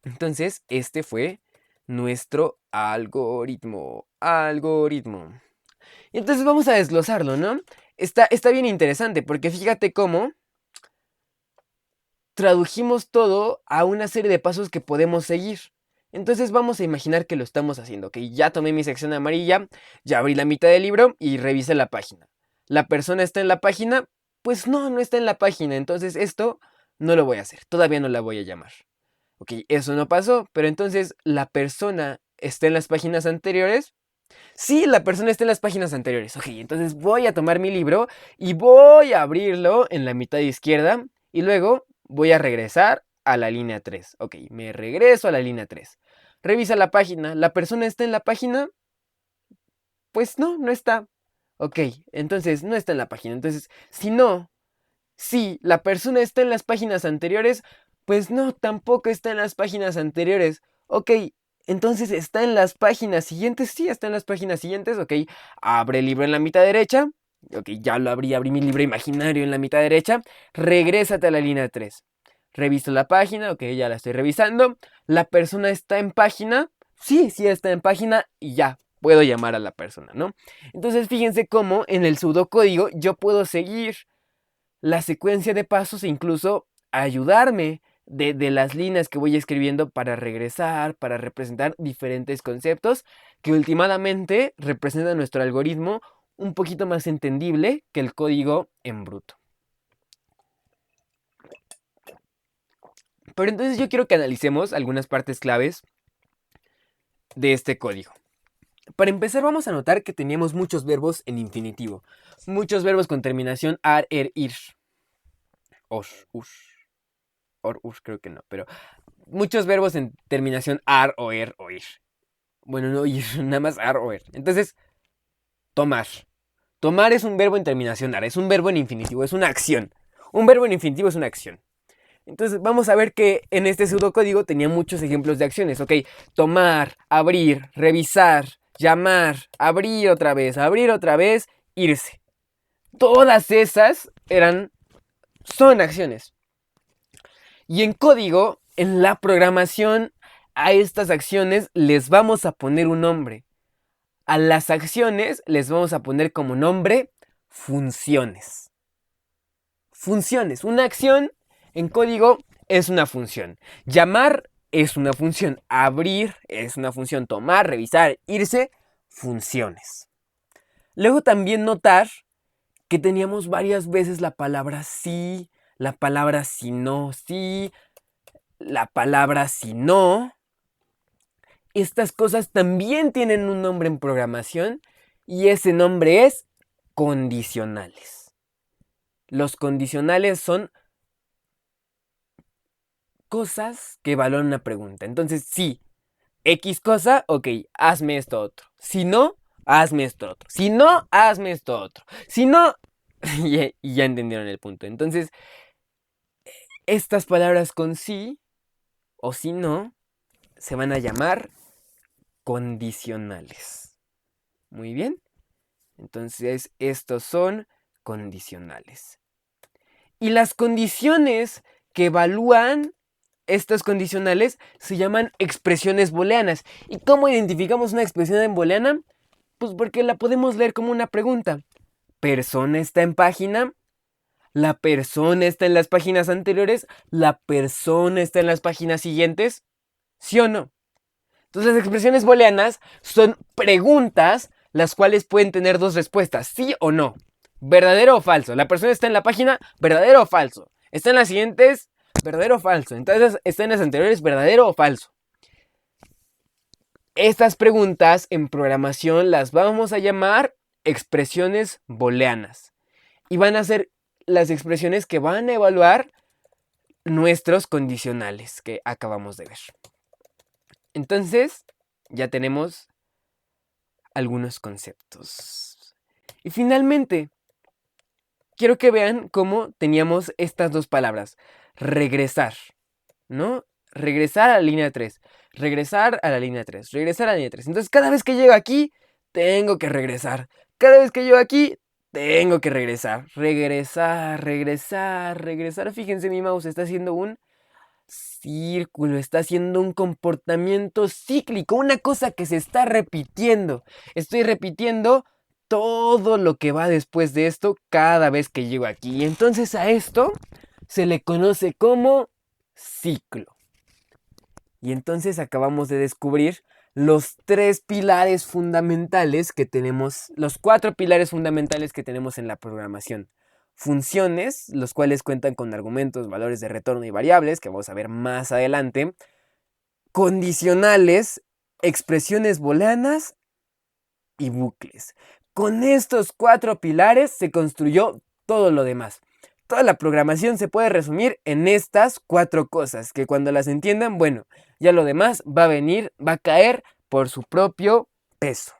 Entonces, este fue nuestro algoritmo. Y entonces vamos a desglosarlo, ¿no? Está bien interesante porque fíjate cómo tradujimos todo a una serie de pasos que podemos seguir. Entonces vamos a imaginar que lo estamos haciendo. Ok, ya tomé mi sección amarilla, ya abrí la mitad del libro y revisé la página. ¿La persona está en la página? Pues no está en la página. Entonces esto no lo voy a hacer. Todavía no la voy a llamar. Ok, eso no pasó. Pero entonces, ¿la persona está en las páginas anteriores? Sí, la persona está en las páginas anteriores. Ok, entonces voy a tomar mi libro y voy a abrirlo en la mitad izquierda y luego voy a regresar a la línea 3. Ok, me regreso a la línea 3. Revisa la página. ¿La persona está en la página? Pues no está. Ok, entonces no está en la página. Entonces, si la persona está en las páginas anteriores, pues no, tampoco está en las páginas anteriores. Ok, entonces está en las páginas siguientes. Sí, está en las páginas siguientes. Ok, abre el libro en la mitad derecha. Ok, ya lo abrí mi libro imaginario en la mitad derecha. Regrésate a la línea 3. Reviso la página. Ok, ya la estoy revisando. La persona está en página. Sí está en página y ya. Puedo llamar a la persona, ¿no? Entonces fíjense cómo en el pseudocódigo yo puedo seguir la secuencia de pasos e incluso ayudarme de las líneas que voy escribiendo para regresar, para representar diferentes conceptos que últimamente representan nuestro algoritmo un poquito más entendible que el código en bruto. Pero entonces yo quiero que analicemos algunas partes claves de este código. Para empezar vamos a notar que teníamos muchos verbos en infinitivo, muchos verbos con terminación ar, er, ir, os, us, or, us creo que no, pero muchos verbos en terminación ar o er o ir. Bueno, no ir, nada más ar o er. Entonces, tomar. Tomar es un verbo en terminación ar, es un verbo en infinitivo, es una acción. Un verbo en infinitivo es una acción. Entonces, vamos a ver que en este pseudocódigo tenía muchos ejemplos de acciones. Ok, tomar, abrir, revisar, llamar, abrir otra vez, irse. Todas esas son acciones. Y en código, en la programación, a estas acciones les vamos a poner un nombre. A las acciones les vamos a poner como nombre funciones. Funciones. Una acción en código es una función. Llamar es una función. Abrir es una función. Tomar, revisar, irse, funciones. Luego también notar que teníamos varias veces la palabra sí, la palabra si no, sí, la palabra si no. Estas cosas también tienen un nombre en programación y ese nombre es condicionales. Los condicionales son cosas que evalúan una pregunta. Entonces, si X cosa, ok, hazme esto otro. Si no, hazme esto otro. Si no, hazme esto otro. Si no, y ya entendieron el punto. Entonces, estas palabras con sí o si no se van a llamar condicionales. Muy bien. Entonces, estos son condicionales. Y las condiciones que evalúan estas condicionales se llaman expresiones booleanas. ¿Y cómo identificamos una expresión en booleana? Pues porque la podemos leer como una pregunta. ¿Persona está en página? ¿La persona está en las páginas anteriores? ¿La persona está en las páginas siguientes? ¿Sí o no? Entonces las expresiones booleanas son preguntas las cuales pueden tener dos respuestas, sí o no. ¿Verdadero o falso? La persona está en la página, ¿verdadero o falso? Está en las siguientes, ¿verdadero o falso? Entonces está en las anteriores, ¿verdadero o falso? Estas preguntas en programación las vamos a llamar expresiones booleanas. Y van a ser las expresiones que van a evaluar nuestros condicionales que acabamos de ver. Entonces, ya tenemos algunos conceptos. Y finalmente, quiero que vean cómo teníamos estas dos palabras. Regresar, ¿no? Regresar a la línea 3. Regresar a la línea 3. Regresar a la línea 3. Entonces, cada vez que llego aquí, tengo que regresar. Cada vez que llego aquí, tengo que regresar. Regresar, regresar, regresar. Fíjense, mi mouse está haciendo un círculo. Está haciendo un comportamiento cíclico. Una cosa que se está repitiendo. Estoy repitiendo todo lo que va después de esto cada vez que llego aquí. Y entonces a esto se le conoce como ciclo. Y entonces acabamos de descubrir los 3 pilares fundamentales que tenemos, los 4 pilares fundamentales que tenemos en la programación. Funciones, los cuales cuentan con argumentos, valores de retorno y variables, que vamos a ver más adelante. Condicionales, expresiones booleanas y bucles. Con estos 4 pilares se construyó todo lo demás. Toda la programación se puede resumir en estas 4 cosas, que cuando las entiendan, bueno, ya lo demás va a caer por su propio peso.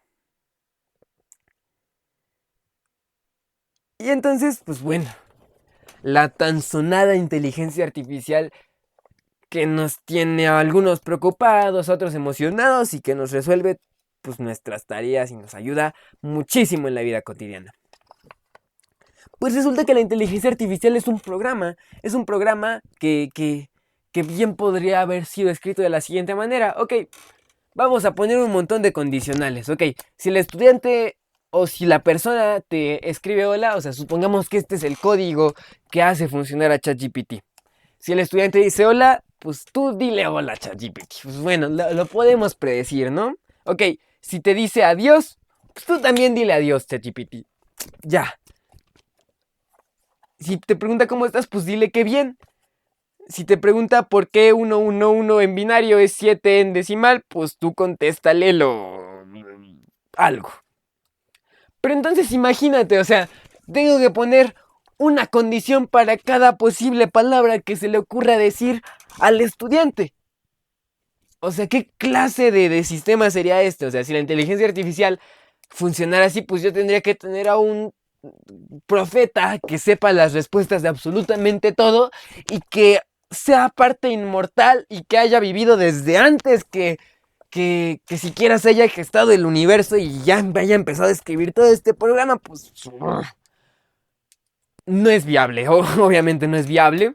Y entonces, pues bueno, la tan sonada inteligencia artificial que nos tiene a algunos preocupados, a otros emocionados y que nos resuelve pues nuestras tareas y nos ayuda muchísimo en la vida cotidiana. Pues resulta que la inteligencia artificial es un programa que bien podría haber sido escrito de la siguiente manera. Ok, vamos a poner un montón de condicionales. Ok, si el estudiante o si la persona te escribe hola, o sea, supongamos que este es el código que hace funcionar a ChatGPT. Si el estudiante dice hola, pues tú dile hola a ChatGPT. Pues bueno, lo podemos predecir, ¿no? Ok, si te dice adiós, pues tú también dile adiós, ChatGPT. Ya. Si te pregunta cómo estás, pues dile que bien. Si te pregunta por qué 111 en binario es 7 en decimal, pues tú contéstale algo. Pero entonces imagínate, o sea, tengo que poner una condición para cada posible palabra que se le ocurra decir al estudiante. O sea, ¿qué clase de sistema sería este? O sea, si la inteligencia artificial funcionara así, pues yo tendría que tener a un profeta que sepa las respuestas de absolutamente todo y que sea parte inmortal y que haya vivido desde antes que siquiera se haya gestado el universo y ya haya empezado a escribir todo este programa, pues no es viable, obviamente no es viable.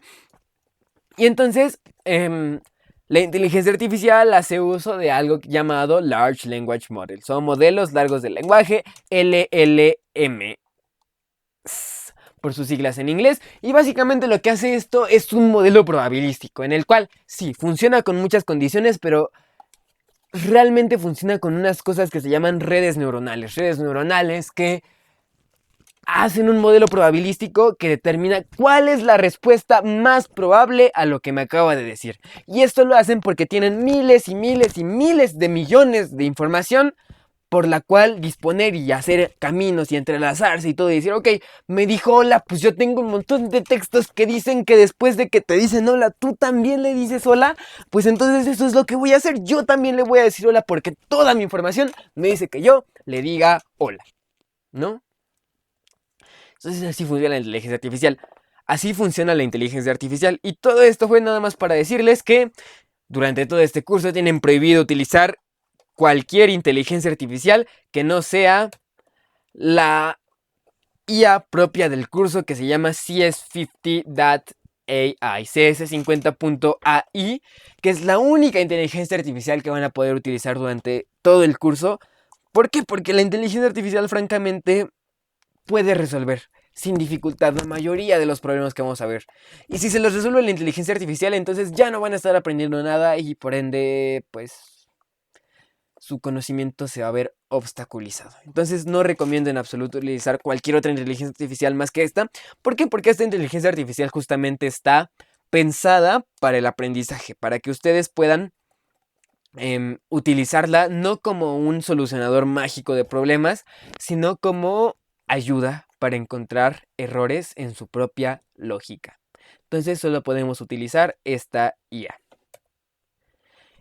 Y entonces la inteligencia artificial hace uso de algo llamado Large Language Model. Son modelos largos de lenguaje, LLM, por sus siglas en inglés, y básicamente lo que hace esto es un modelo probabilístico, en el cual sí, funciona con muchas condiciones, pero realmente funciona con unas cosas que se llaman redes neuronales que hacen un modelo probabilístico que determina cuál es la respuesta más probable a lo que me acaba de decir. Y esto lo hacen porque tienen miles y miles y miles de millones de información por la cual disponer y hacer caminos y entrelazarse y todo y decir, ok, me dijo hola, pues yo tengo un montón de textos que dicen que después de que te dicen hola, tú también le dices hola, pues entonces eso es lo que voy a hacer, yo también le voy a decir hola porque toda mi información me dice que yo le diga hola, ¿no? Entonces así funciona la inteligencia artificial. Así funciona la inteligencia artificial. Y todo esto fue nada más para decirles que durante todo este curso tienen prohibido utilizar cualquier inteligencia artificial que no sea la IA propia del curso que se llama CS50.ai, CS50.ai, que es la única inteligencia artificial que van a poder utilizar durante todo el curso. ¿Por qué? Porque la inteligencia artificial francamente puede resolver sin dificultad la mayoría de los problemas que vamos a ver. Y si se los resuelve la inteligencia artificial, entonces ya no van a estar aprendiendo nada y por ende, pues su conocimiento se va a ver obstaculizado. Entonces no recomiendo en absoluto utilizar cualquier otra inteligencia artificial más que esta. ¿Por qué? Porque esta inteligencia artificial justamente está pensada para el aprendizaje, para que ustedes puedan utilizarla no como un solucionador mágico de problemas, sino como ayuda para encontrar errores en su propia lógica. Entonces solo podemos utilizar esta IA.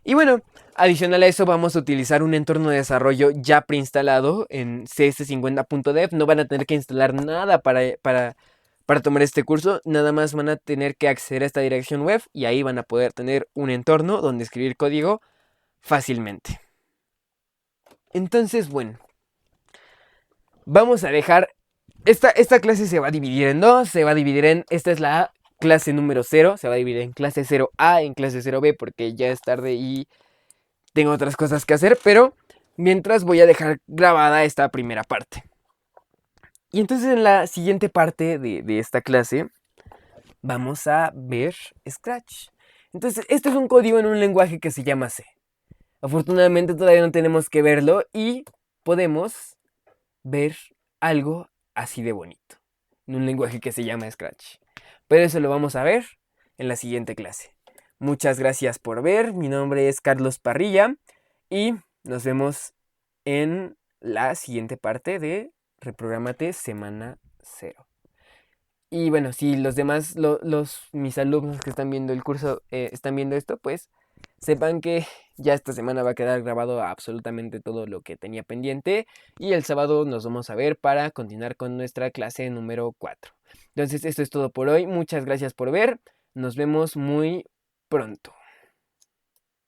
Y bueno, adicional a eso vamos a utilizar un entorno de desarrollo ya preinstalado en cs50.dev. No van a tener que instalar nada para tomar este curso. Nada más van a tener que acceder a esta dirección web y ahí van a poder tener un entorno donde escribir código fácilmente. Entonces, bueno, vamos a dejar... Esta clase se va a dividir en dos. Se va a dividir en... Esta es la clase número 0. Se va a dividir en clase 0A y en clase 0B porque ya es tarde y tengo otras cosas que hacer. Pero mientras voy a dejar grabada esta primera parte. Y entonces en la siguiente parte de esta clase vamos a ver Scratch. Entonces este es un código en un lenguaje que se llama C. Afortunadamente todavía no tenemos que verlo y podemos ver algo así de bonito en un lenguaje que se llama Scratch. Pero eso lo vamos a ver en la siguiente clase. Muchas gracias por ver. Mi nombre es Carlos Parrilla y nos vemos en la siguiente parte de Reprográmate Semana 0. Y bueno, si los demás, mis alumnos que están viendo el curso, están viendo esto, pues sepan que ya esta semana va a quedar grabado absolutamente todo lo que tenía pendiente. Y el sábado nos vamos a ver para continuar con nuestra clase número 4. Entonces, esto es todo por hoy. Muchas gracias por ver. Nos vemos muy pronto.